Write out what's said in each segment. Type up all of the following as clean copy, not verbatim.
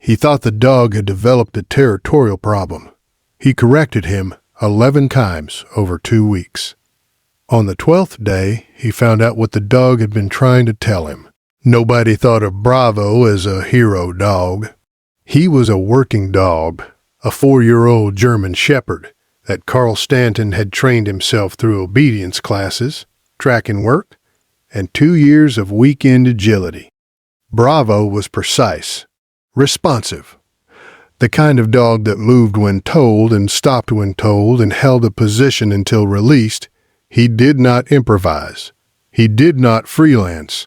He thought the dog had developed a territorial problem. He corrected him 11 times over 2 weeks. On the 12th day, he found out what the dog had been trying to tell him. Nobody thought of Bravo as a hero dog. He was a working dog, a 4-year-old German Shepherd that Carl Stanton had trained himself through obedience classes, track and work, and 2 years of weekend agility. Bravo was precise, responsive, the kind of dog that moved when told and stopped when told and held a position until released. He did not improvise. He did not freelance.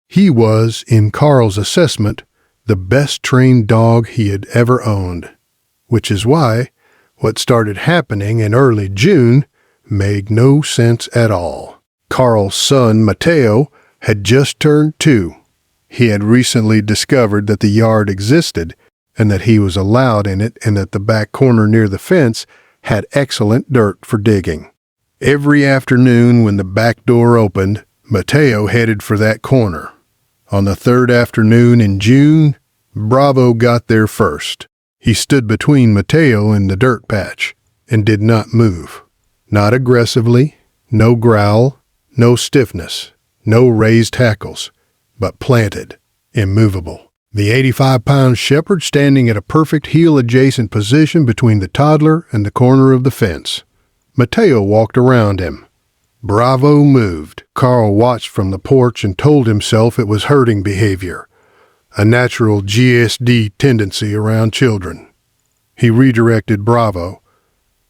He was, in Carl's assessment, the best trained dog he had ever owned, which is why what started happening in early June made no sense at all. Carl's son, Mateo, had just turned 2. He had recently discovered that the yard existed and that he was allowed in it, and that the back corner near the fence had excellent dirt for digging. Every afternoon when the back door opened, Mateo headed for that corner. On the 3rd afternoon in June, Bravo got there first. He stood between Mateo and the dirt patch and did not move. Not aggressively, no growl, no stiffness, no raised hackles, but planted, immovable. The 85-pound shepherd standing at a perfect heel-adjacent position between the toddler and the corner of the fence. Mateo walked around him. Bravo moved. Carl watched from the porch and told himself it was herding behavior, a natural GSD tendency around children. He redirected Bravo.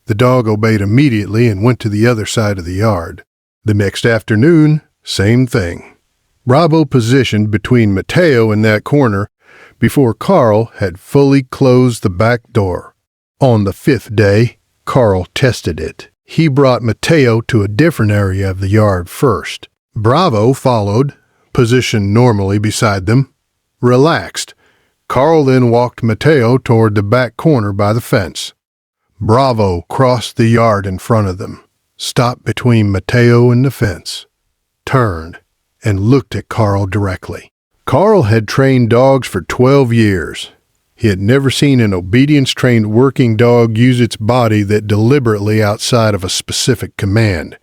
The dog obeyed immediately and went to the other side of the yard. The next afternoon, same thing. Bravo positioned between Mateo and that corner before Carl had fully closed the back door. On the 5th day, Carl tested it. He brought Mateo to a different area of the yard first. Bravo followed, positioned normally beside them, relaxed. Carl then walked Mateo toward the back corner by the fence. Bravo crossed the yard in front of them, stopped between Mateo and the fence, turned, and looked at Carl directly. Carl had trained dogs for 12 years. He had never seen an obedience-trained working dog use its body that deliberately outside of a specific command.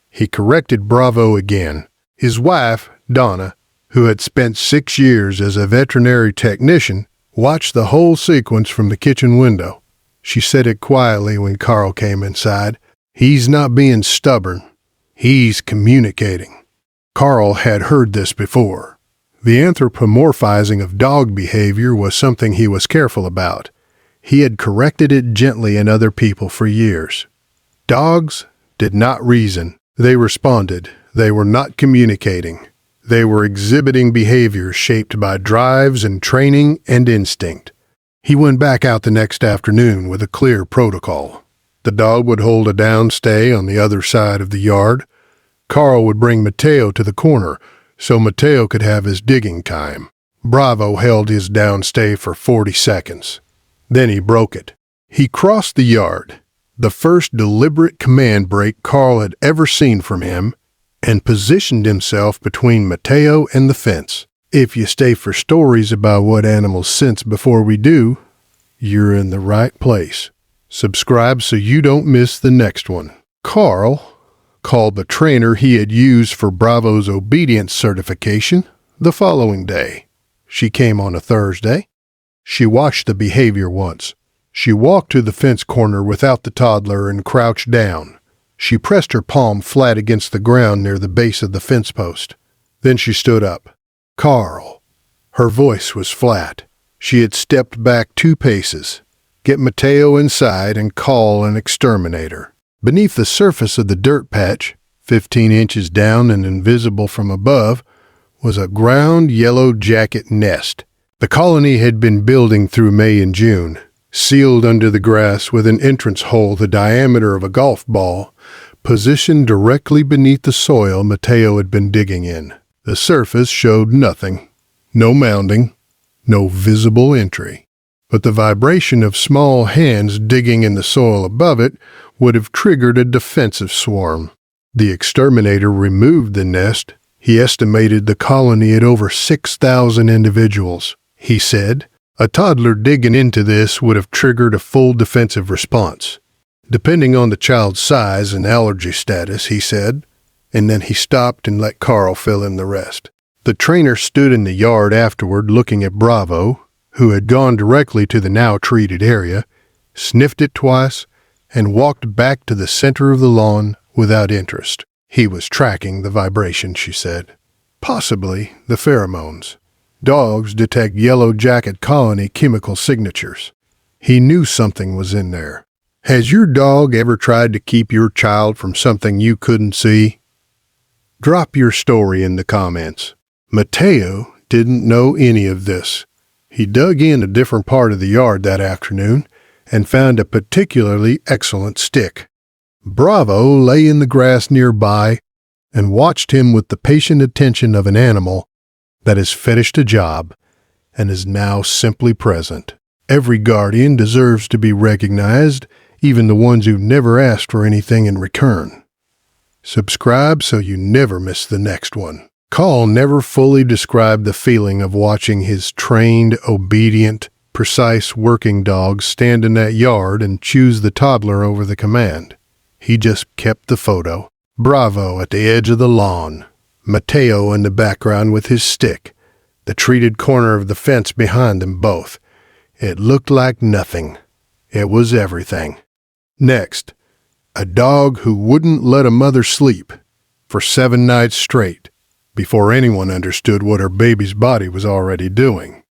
He corrected Bravo again. His wife, Donna, who had spent 6 years as a veterinary technician, watched the whole sequence from the kitchen window. She said it quietly when Carl came inside. "He's not being stubborn. He's communicating." Carl had heard this before. The anthropomorphizing of dog behavior was something he was careful about. He had corrected it gently in other people for years. Dogs did not reason. They responded. They were not communicating. They were exhibiting behavior shaped by drives and training and instinct. He went back out the next afternoon with a clear protocol. The dog would hold a downstay on the other side of the yard. Carl would bring Mateo to the corner so Mateo could have his digging time. Bravo held his downstay for 40 seconds. Then he broke it. He crossed the yard, the first deliberate command break Carl had ever seen from him, and positioned himself between Mateo and the fence. If you stay for stories about what animals sense before we do, you're in the right place. Subscribe so you don't miss the next one. Carl called the trainer he had used for Bravo's obedience certification the following day. She came on a Thursday. She watched the behavior once. She walked to the fence corner without the toddler and crouched down. She pressed her palm flat against the ground near the base of the fence post. Then she stood up. "Carl." Her voice was flat. She had stepped back 2 paces. "Get Mateo inside and call an exterminator." Beneath the surface of the dirt patch, 15 inches down and invisible from above, was a ground yellow jacket nest. The colony had been building through May and June, sealed under the grass with an entrance hole the diameter of a golf ball, positioned directly beneath the soil Mateo had been digging in. The surface showed nothing, no mounding, no visible entry. But the vibration of small hands digging in the soil above it would have triggered a defensive swarm. The exterminator removed the nest. He estimated the colony at over 6,000 individuals. He said, A toddler digging into this would have triggered a full defensive response, depending on the child's size and allergy status, he said, and then he stopped and let Carl fill in the rest. The trainer stood in the yard afterward looking at Bravo, who had gone directly to the now treated area, sniffed it twice, and walked back to the center of the lawn without interest. He was tracking the vibration, she said. Possibly the pheromones. Dogs detect yellow jacket colony chemical signatures. He knew something was in there. Has your dog ever tried to keep your child from something you couldn't see? Drop your story in the comments. Mateo didn't know any of this. He dug in a different part of the yard that afternoon and found a particularly excellent stick. Bravo lay in the grass nearby and watched him with the patient attention of an animal that has finished a job and is now simply present. Every guardian deserves to be recognized, even the ones who never asked for anything in return. Subscribe so you never miss the next one. Carl never fully described the feeling of watching his trained, obedient, precise working dog stand in that yard and choose the toddler over the command. He just kept the photo. Bravo at the edge of the lawn. Mateo in the background with his stick. The treated corner of the fence behind them both. It looked like nothing. It was everything. Next, a dog who wouldn't let a mother sleep for 7 nights straight before anyone understood what her baby's body was already doing.